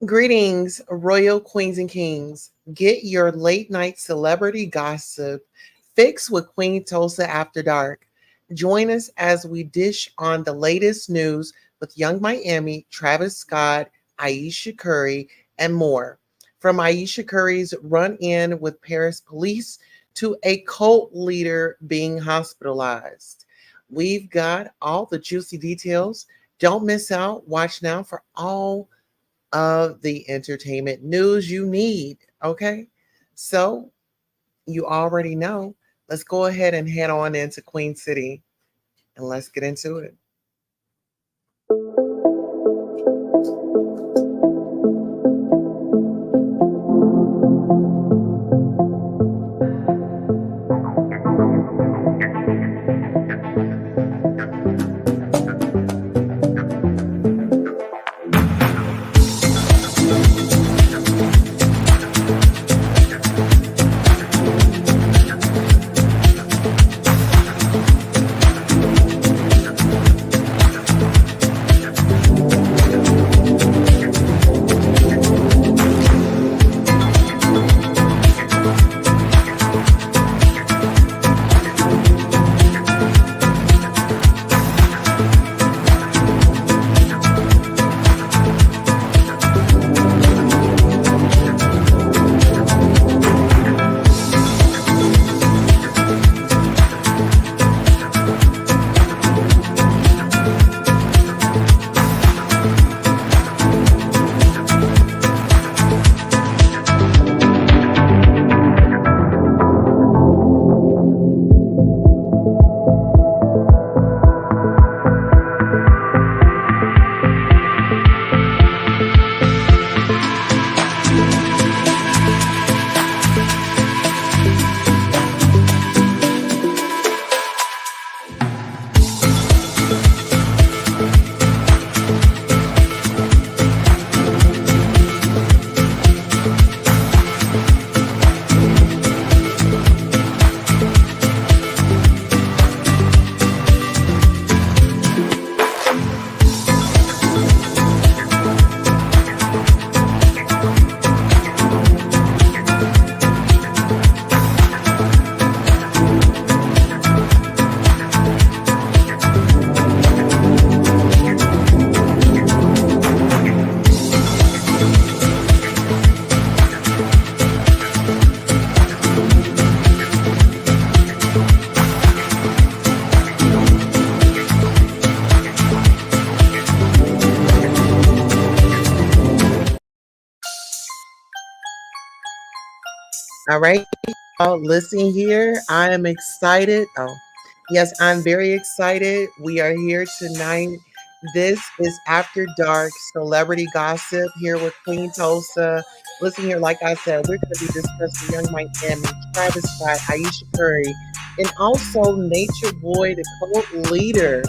Greetings, royal queens and kings. Get your late night celebrity gossip fix with Queen Tulsa After Dark. Join us as we dish on the latest news with Young Miami, Travis Scott, Ayesha Curry, and more. From Ayesha Curry's run in with Paris police to a cult leader being hospitalized. We've got all the juicy details. Don't miss out. Watch now for all of the entertainment news you need. Okay. So you already know. Let's go ahead and head on into Queen City and let's get into it. All right. Listen here. I am excited. Oh, yes, I'm very excited. We are here tonight. This is After Dark Celebrity Gossip here with Queen Tulsa. Listen here, like I said, we're going to be discussing Young Miami, Travis Scott, Ayesha Curry, and also Nature Boy, the cult leader.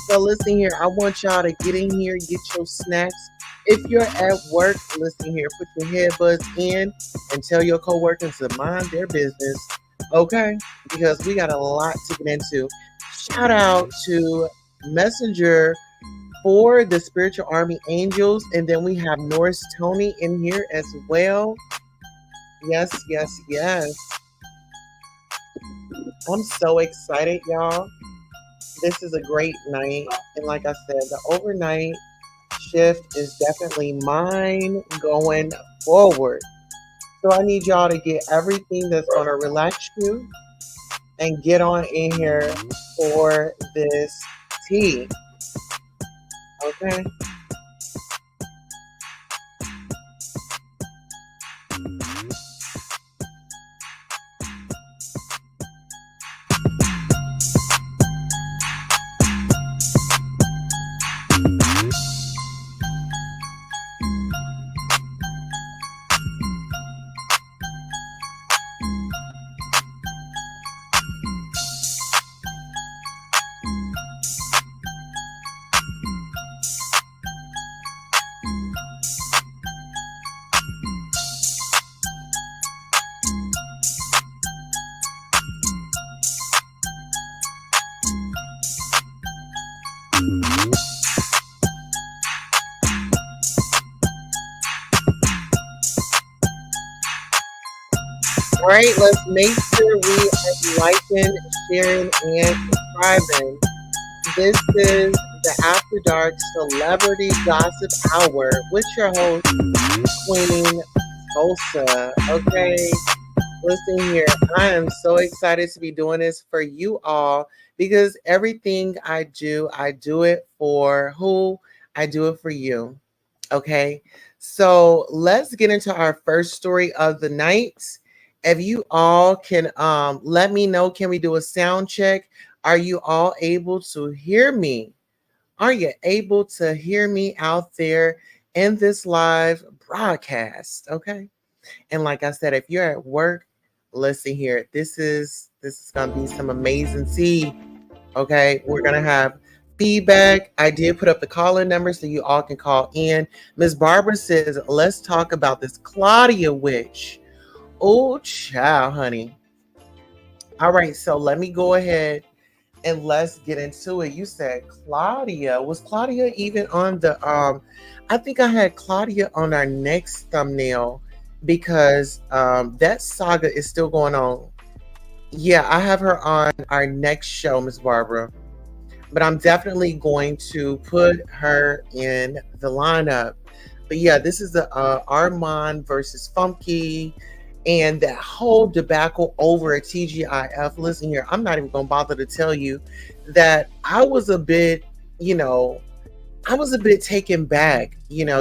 So listen here, I want y'all to get in here, get your snacks. If you're at work, listen here, put your headbuds in and tell your coworkers to mind their business. Okay? Because we got a lot to get into. Shout out to Messenger for the Spiritual Army Angels. And then we have Norris Tony in here as well. Yes, yes, yes. I'm so excited, y'all. This is a great night. And like I said, the overnight shift is definitely mine going forward. So I need y'all to get everything that's going to relax you and get on in here for this tea. Okay. All right, let's make sure we are liking, sharing, and subscribing. This is the After Dark Celebrity Gossip Hour with your host, Queen Tulsa. Okay, listen here. I am so excited to be doing this for you all because everything I do it for who? I do it for you. Okay, so let's get into our first story of the night. If you all can let me know, can we do a sound check? Are you all able to hear me? Are you able to hear me out there in this live broadcast? Okay. And like I said, if you're at work, listen here. This is gonna be some amazing tea. Okay, we're gonna have feedback. I did put up the call-in number so you all can call in. Miss Barbara says, let's talk about this Claudia witch. Oh, child, honey. All right, so let me go ahead and let's get into it. You said Claudia. Was Claudia even on the I think I had Claudia on our next thumbnail because that saga is still going on. Yeah, I have her on our next show, Miss Barbara. But I'm definitely going to put her in the lineup. But yeah, this is the Armand versus Funky and that whole debacle over at TGIF. Listen here, I'm not even going to bother to tell you that I was a bit, you know, I was a bit taken back,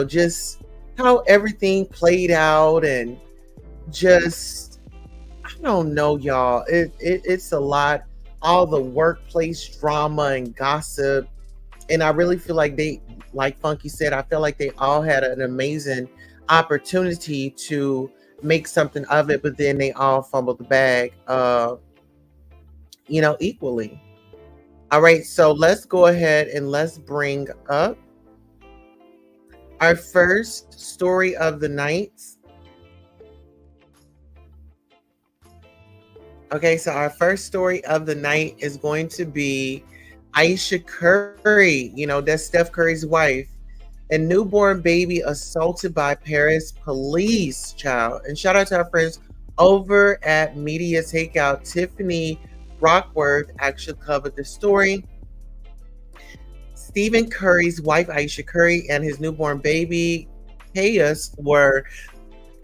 just how everything played out and just, I don't know, y'all. It's a lot. All the workplace drama and gossip. And I really feel like like Funky said, I feel like they all had an amazing opportunity to make something of it, but then they all fumbled the bag, equally. All right, so let's go ahead and let's bring up our first story of the night. Okay, so our first story of the night is going to be Ayesha Curry, that's Steph Curry's wife, a newborn baby assaulted by Paris police, child. And shout out to our friends over at Media Takeout. Tiffany Rockworth actually covered the story. Stephen Curry's wife, Ayesha Curry, and his newborn baby, Chaos, were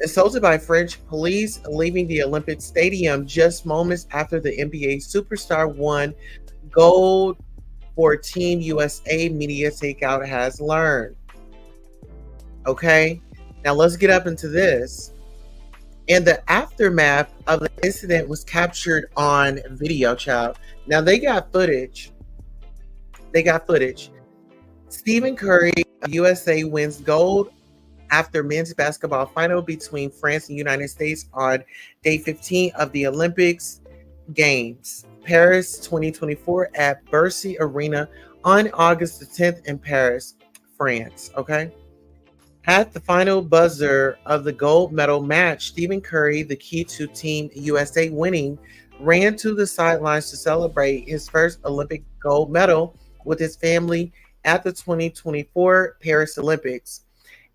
assaulted by French police leaving the Olympic Stadium just moments after the NBA superstar won gold for Team USA, Media Takeout has learned. Okay, now let's get up into this. And the aftermath of the incident was captured on video, child. Now they got footage. Stephen Curry, USA wins gold after men's basketball final between France and United States on day 15 of the Olympics Games, Paris 2024 at Bercy Arena on August the 10th in Paris, France. Okay. At the final buzzer of the gold medal match, Stephen Curry, the key to Team USA winning, ran to the sidelines to celebrate his first Olympic gold medal with his family at the 2024 Paris Olympics.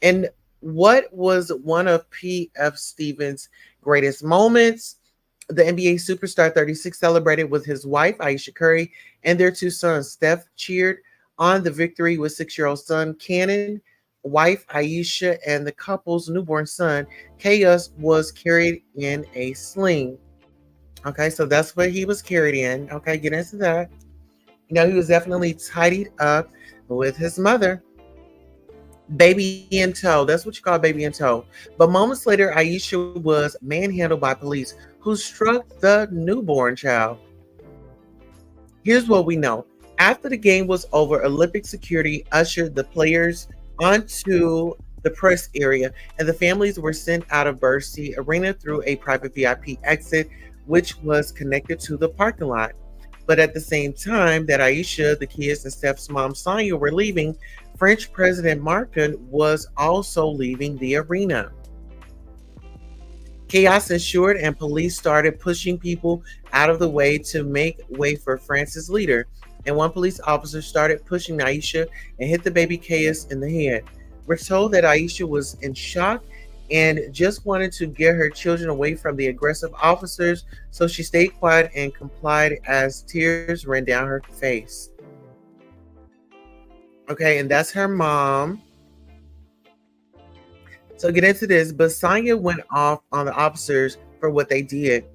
And what was one of P.F. Stevens' greatest moments? The NBA superstar 36 celebrated with his wife, Ayesha Curry, and their two sons. Steph cheered on the victory with 6-year-old son, Cannon, wife, Ayesha, and the couple's newborn son, Chaos, was carried in a sling. Okay, so that's what he was carried in. Okay, get into that. He was definitely tidied up with his mother. Baby in tow. That's what you call baby in tow. But moments later, Ayesha was manhandled by police who struck the newborn child. Here's what we know. After the game was over, Olympic security ushered the players onto the press area, and the families were sent out of Bercy Arena through a private VIP exit, which was connected to the parking lot. But at the same time that Ayesha, the kids, and Steph's mom, Sonia, were leaving, French President Macron was also leaving the arena. Chaos ensued, and police started pushing people out of the way to make way for France's leader. And one police officer started pushing Ayesha and hit the baby Chaos in the head. We're told that Ayesha was in shock and just wanted to get her children away from the aggressive officers, so she stayed quiet and complied as tears ran down her face. Okay, and that's her mom. So get into this. Basanya went off on the officers for what they did.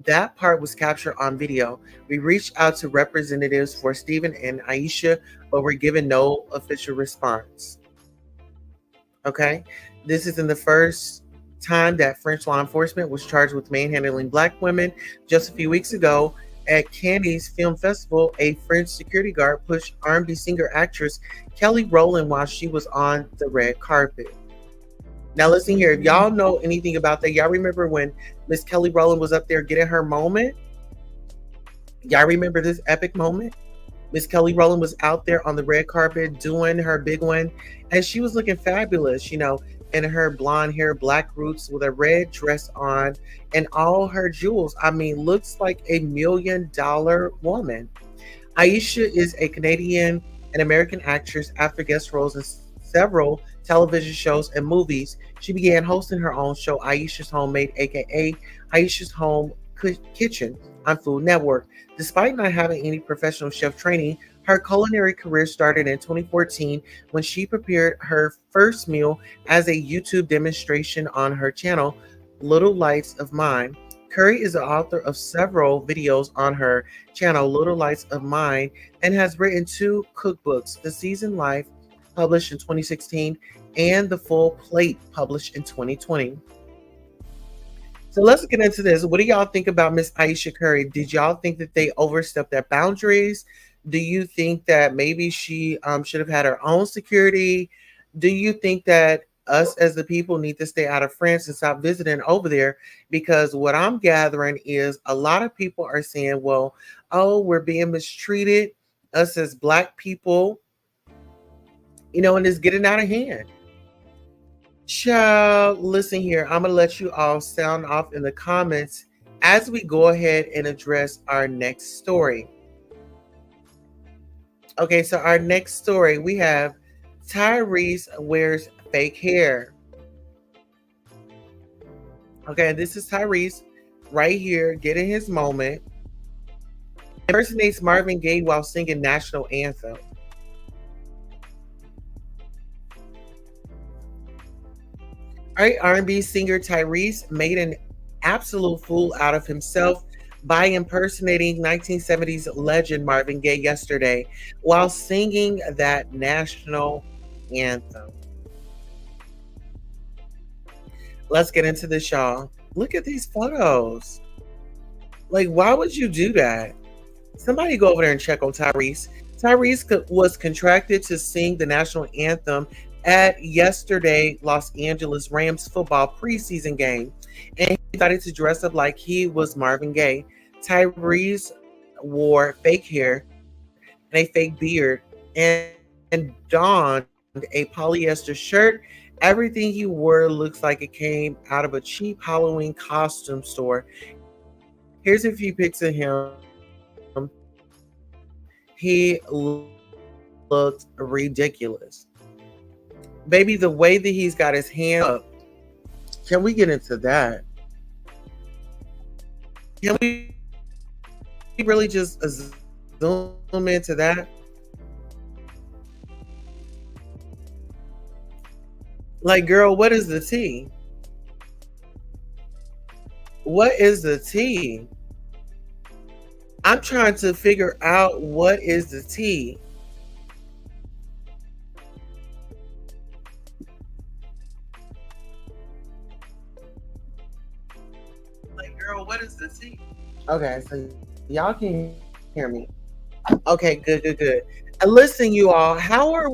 That part was captured on video. We reached out to representatives for Stephen and Ayesha, but were given no official response. Okay, this is in the first time that French law enforcement was charged with manhandling black women. Just a few weeks ago at Cannes Film Festival, a French security guard pushed R&B singer actress Kelly Rowland while she was on the red carpet. Now listen here, if y'all know anything about that, y'all remember when Miss Kelly Rowland was up there getting her moment? Y'all remember this epic moment? Miss Kelly Rowland was out there on the red carpet doing her big one, and she was looking fabulous, in her blonde hair, black roots with a red dress on, and all her jewels. I mean, looks like $1 million woman. Ayesha is a Canadian and American actress. After guest roles in several television shows and movies, she began hosting her own show, Ayesha's Homemade, aka Ayesha's Home Kitchen, on Food Network. Despite not having any professional chef training, her culinary career started in 2014 when she prepared her first meal as a YouTube demonstration on her channel, Little Lights of Mine. Curry is the author of several videos on her channel, Little Lights of Mine, and has written 2 cookbooks, The Seasoned Life, published in 2016, and The Full Plate, published in 2020. So let's get into this. What do y'all think about Miss Ayesha Curry? Did y'all think that they overstepped their boundaries? Do you think that maybe she should have had her own security? Do you think that us as the people need to stay out of France and stop visiting over there? Because what I'm gathering is a lot of people are saying, well, oh, we're being mistreated, us as Black people, and it's getting out of hand. Child, listen here. I'm going to let you all sound off in the comments as we go ahead and address our next story. Okay, so our next story, we have Tyrese wears fake hair. Okay, this is Tyrese right here getting his moment. Impersonates Marvin Gaye while singing national anthem. All right, R&B singer Tyrese made an absolute fool out of himself by impersonating 1970s legend Marvin Gaye yesterday while singing that national anthem. Let's get into this, y'all. Look at these photos. Like, why would you do that? Somebody go over there and check on Tyrese. Tyrese was contracted to sing the national anthem at yesterday Los Angeles Rams football preseason game, and he decided to dress up like he was Marvin Gaye. Tyrese wore fake hair and a fake beard and donned a polyester shirt. Everything he wore looks like it came out of a cheap Halloween costume store. Here's a few pics of him. He looked ridiculous. Baby, the way that he's got his hand up. Can we get into that? Can we really just zoom into that? Like, girl, what is the tea? What is the tea? I'm trying to figure out what is the tea. Like, girl, what is the tea? Okay, so y'all can hear me. Okay, good. And listen, you all, how are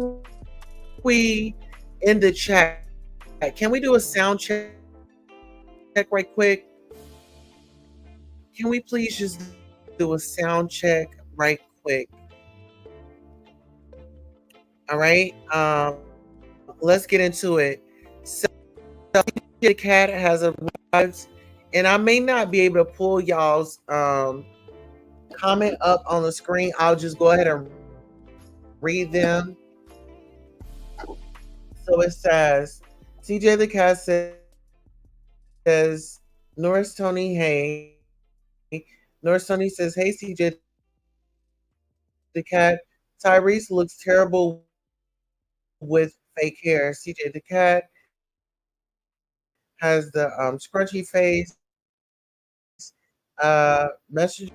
we in the chat? Can we do a sound check right quick? Can we please just do a sound check right quick? All right. Let's get into it. So the cat has arrived, and I may not be able to pull y'all's comment up on the screen. I'll just go ahead and read them. So it says, CJ the Cat said says, Norris Tony, hey. Norris Tony says, hey, CJ the cat. Tyrese looks terrible with fake hair. CJ the cat has the scrunchy face. Messenger says, Messenger says,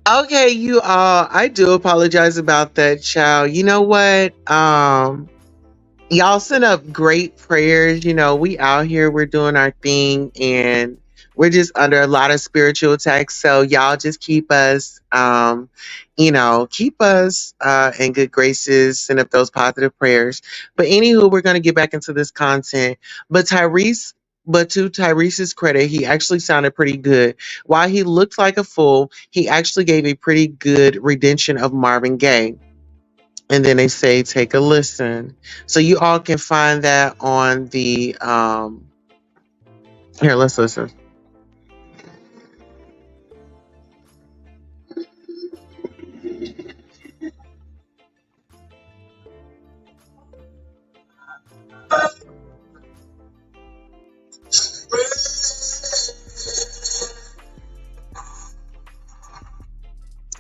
okay, you all, I do apologize about that, child. You know what? Y'all send up great prayers. You know, we out here, we're doing our thing, and we're just under a lot of spiritual attack. So y'all just keep us in good graces, send up those positive prayers. But anywho, we're gonna get back into this content. But Tyrese, but to Tyrese's credit, he actually sounded pretty good. While he looked like a fool, he actually gave a pretty good rendition of Marvin Gaye. And then they say take a listen. So you all can find that on the here, let's listen.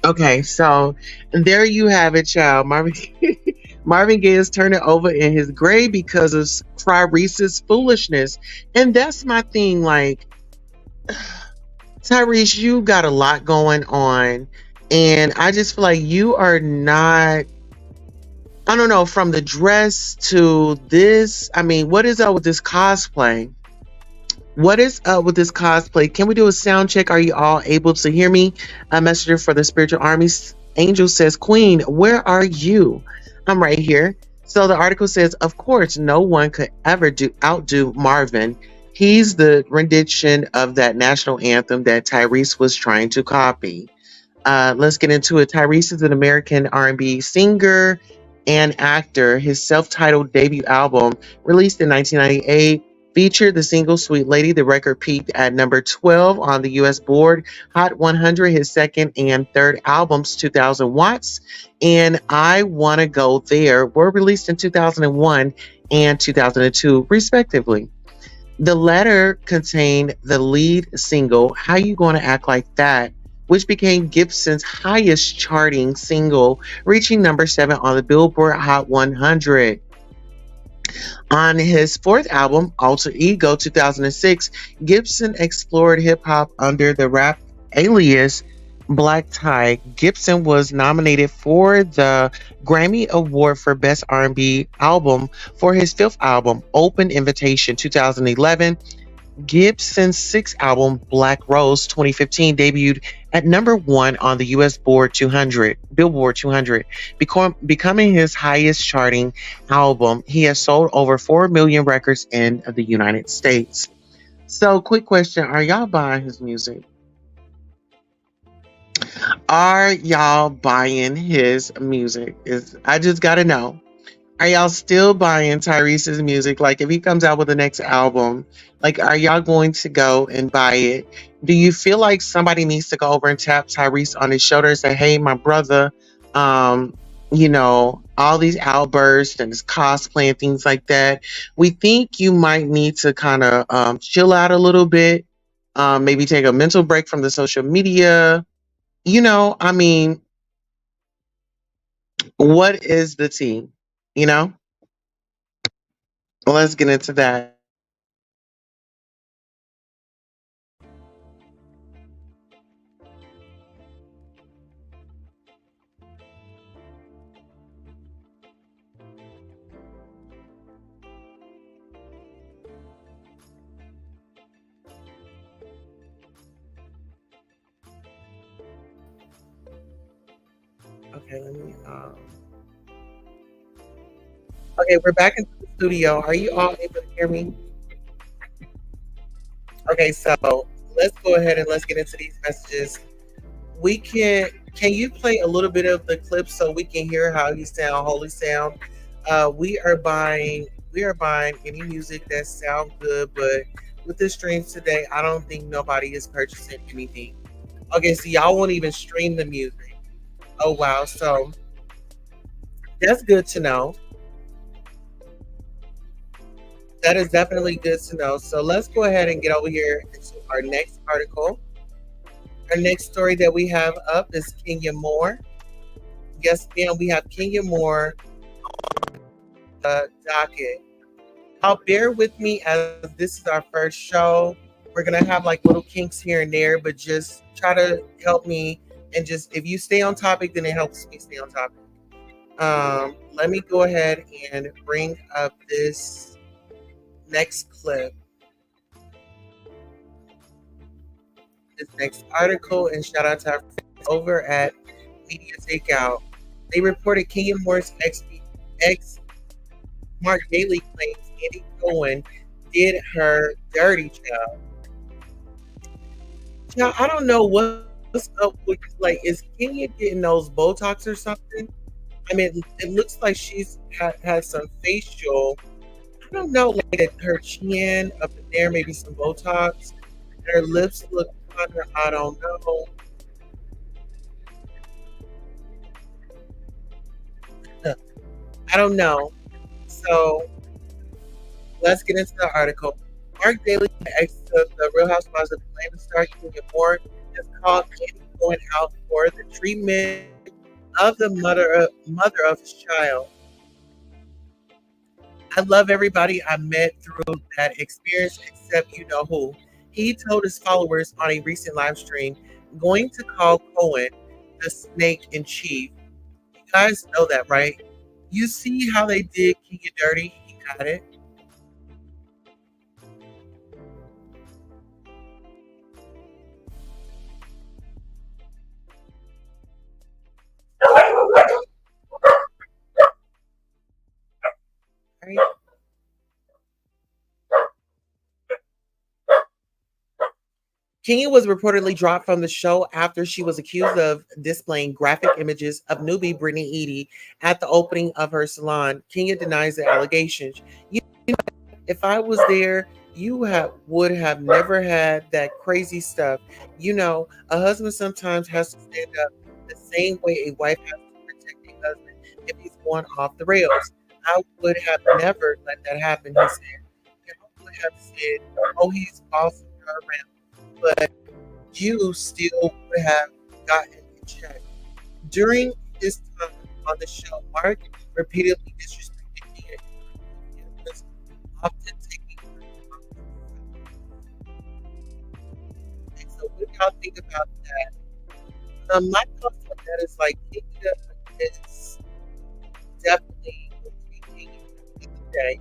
Okay, so there you have it, child. Marvin Marvin Gaye is turning over in his grave because of Clarice's foolishness. And that's my thing. Like, Tyrese, you got a lot going on. And I just feel like you are not, I don't know, from the dress to this. I mean, what is up with this cosplay? What is up with this cosplay? Can we do a sound check? Are you all able to hear me? A messenger for the spiritual armies. Angel says, Queen, where are you? I'm right here. So the article says, of course, no one could ever outdo Marvin. He's the rendition of that national anthem that Tyrese was trying to copy. Let's get into it. Tyrese is an American R&B singer and actor. His self-titled debut album, released in 1998, Featured the single Sweet Lady. The record peaked at number 12 on the US Board Hot 100, his second and third albums, 2000 Watts and I Wanna Go There, were released in 2001 and 2002, respectively. The latter contained the lead single, How You Gonna Act Like That, which became Gibson's highest charting single, reaching number 7 on the Billboard Hot 100. On his fourth album, Alter Ego 2006, Gibson explored hip hop under the rap alias Black Tie. Gibson was nominated for the Grammy Award for Best R&B Album for his fifth album, Open Invitation 2011. Gibson's sixth album, Black Rose 2015, debuted at number 1 on the US Billboard 200, becoming his highest charting album. He has sold over 4 million records in the United States. So, quick question, are y'all buying his music? Are y'all buying his music? I just got to know. Are y'all still buying Tyrese's music? Like, if he comes out with the next album, like, are y'all going to go and buy it? Do you feel like somebody needs to go over and tap Tyrese on his shoulder and say, "Hey, my brother, um, all these outbursts and this cosplay and things like that. We think you might need to kind of chill out a little bit, maybe take a mental break from the social media. I mean, what is the tea? You know, let's get into that. Okay, let me. Okay, we're back into the studio. Are you all able to hear me? Okay, so let's go ahead and let's get into these messages. We can. Can you play a little bit of the clip so we can hear how he sound, holy sound? We are buying. We are buying any music that sound good, but with the streams today, I don't think nobody is purchasing anything. Okay, so y'all won't even stream the music. Oh wow, so that's good to know. That is definitely good to know. So let's go ahead and get over here into our next article. Our next story that we have up is Kenya Moore. Yes, ma'am, we have Kenya Moore docket. Now, bear with me as this is our first show. We're gonna have like little kinks here and there, but just try to help me and just if you stay on topic, then it helps me stay on topic. Let me go ahead and bring up this next clip, this next article, and shout out to our friends over at Media Takeout. They reported Kenya Moore's ex Mark Daly claims Andy Cohen did her dirty, child. Child, I don't know what's up with like is Kenya getting those Botox or something? I mean, it looks like she's had some facial. I don't know, like her chin up in there, maybe some Botox. Her lips look kind of, I don't know. I don't know. So let's get into the article. Mark Daly, ex of the Real Housewives of Atlanta star Kenya Moore, has called Andy Cohen out for the treatment of the mother of his child. I love everybody I met through that experience, except you know who. He told his followers on a recent live stream, going to call Cohen the snake in chief. You guys know that, right? You see how they did Kenya dirty? He got it. Right? Kenya was reportedly dropped from the show after she was accused of displaying graphic images of newbie Brittany Eady at the opening of her salon. Kenya denies the allegations. You know, if I was there, you have would have never had that crazy stuff. A husband sometimes has to stand up the same way a wife has to protect a husband if he's going off the rails. I would have never let that happen, he said. I would have said, oh, he's bossing her around. But you still would have gotten in check. During his time on the show, Mark repeatedly disrespected Mia, was often taking her. And so what do y'all think about that? My thoughts on that is like Kenya is definitely intriguing at the end of the day.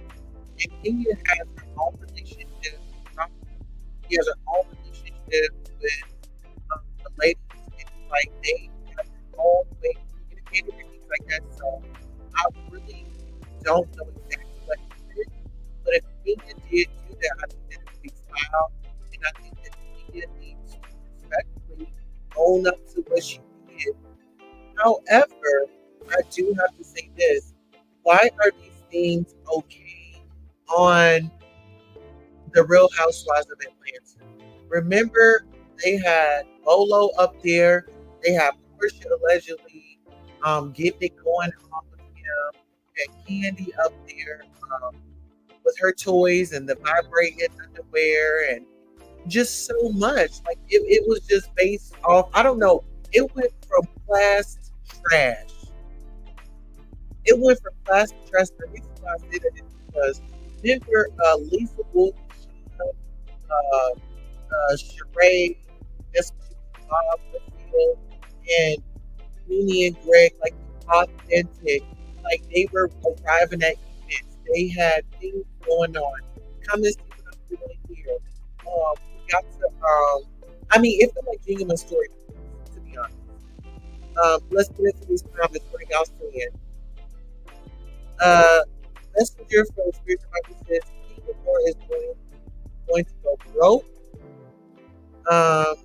And Kenya has her own relationship. She has her own relationship with the ladies. It's like they have their own way of communicating and things like that. So I really don't know exactly what he did. But if Kenya did do that, I think that it speaks loud. And I think that Kenya needs to respectfully own up to what she did. However, I do have to say this. Why are these things okay on the Real Housewives of Atlanta? Remember, they had Bolo up there. They had Portia allegedly getting it going on with him. And Candy up there with her toys and the vibrating underwear and just so much. Like it was just based off. I don't know. It went from class to trash. It went from class to trash. The reason why I say that is because remember Lisa Wolf, Sheree, that's what she was Bob Whitfield, and Nene and Greg, like authentic. Like they were arriving at events. They had things going on. Come and see what I'm doing here. We got to I mean, it felt like genuine story, to be honest. Let's get into these comments. What are y'all saying? Uh, Messenger from Spiritual Bible says King Moore is going to go broke. Um,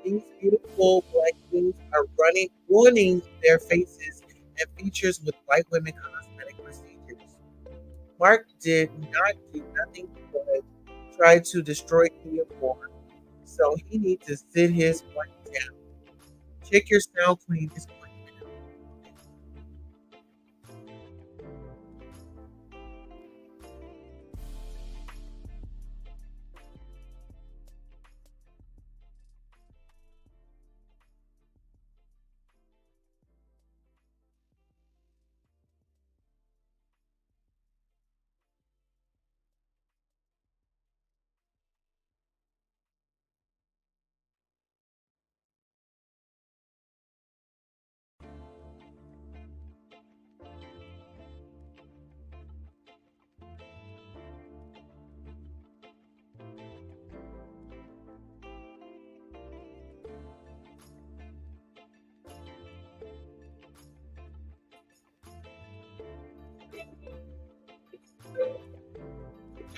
these beautiful black queens are ruining their faces and features with white women cosmetic procedures. Mark did not do nothing but try to destroy Kenya Moore, so he needs to sit his butt down. Check your sound clean is going to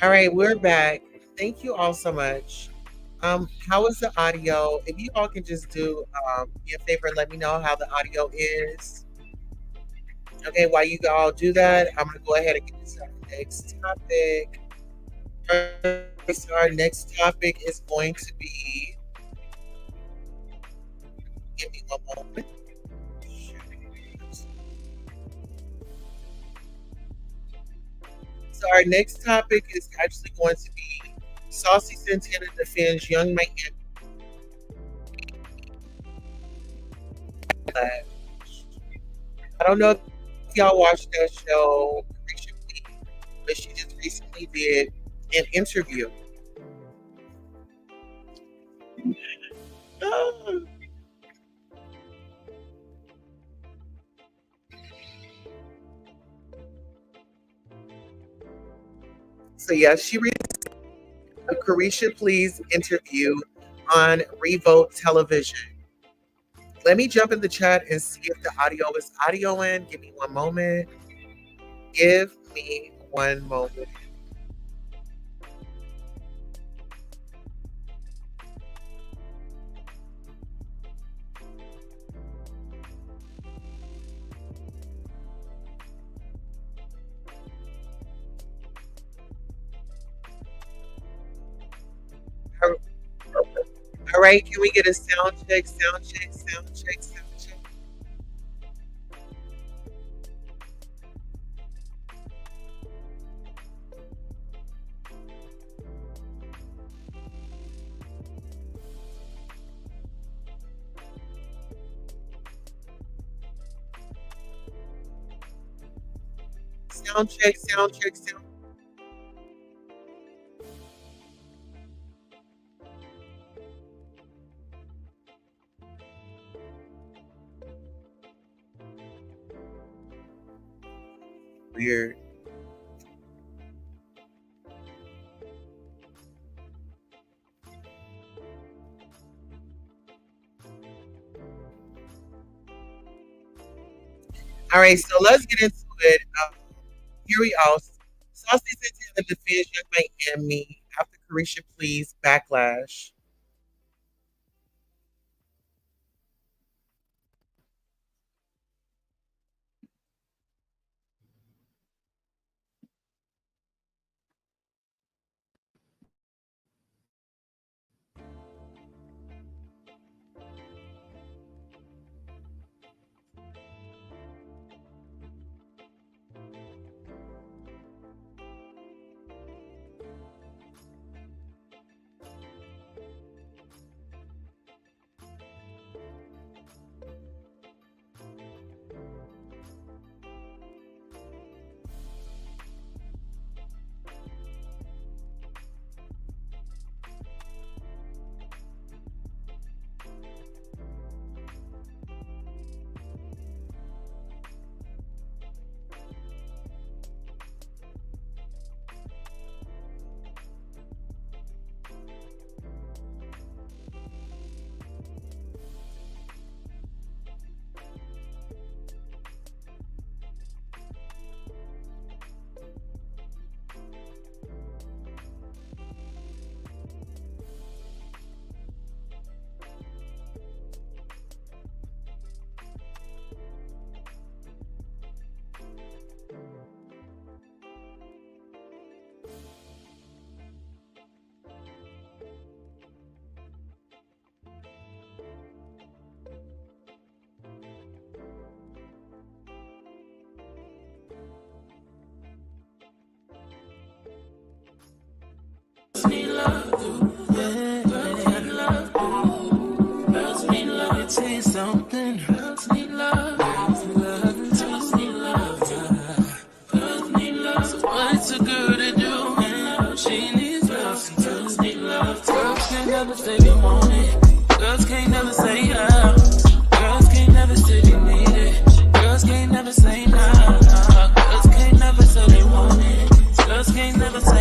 All right, we're back. Thank you all so much. How is the audio? If you all can just do me a favor and let me know how the audio is. Okay, while you all do that, I'm gonna go ahead and get to our next topic. So our next topic is going to be. Give me one moment. So our next topic is actually going to be Saucy Santana defends Young Miami. I don't know if y'all watched that show recently, but she just recently did an interview. So yeah, she recently a Carisha Please interview on Revolt Television. Let me jump in the chat and see if the audio is audio in. Give me one moment. Give me one moment. All right, can we get a sound check, sound check, sound check, sound check? Sound check, sound check, sound. Weird. All right, so let's get into it. Here we are. Saucy Santana defends Young Miami after Carisha pleas backlash. Something. Girls need love. Girls need love. Girls need love. Girls need love. So what's a girl to do? She needs love. Girls need love. Girls can't never say they want it. Girls can't never say how. Girls can't never say they need it. Girls can't never say no. Girls can't never say they want it. Girls can't never say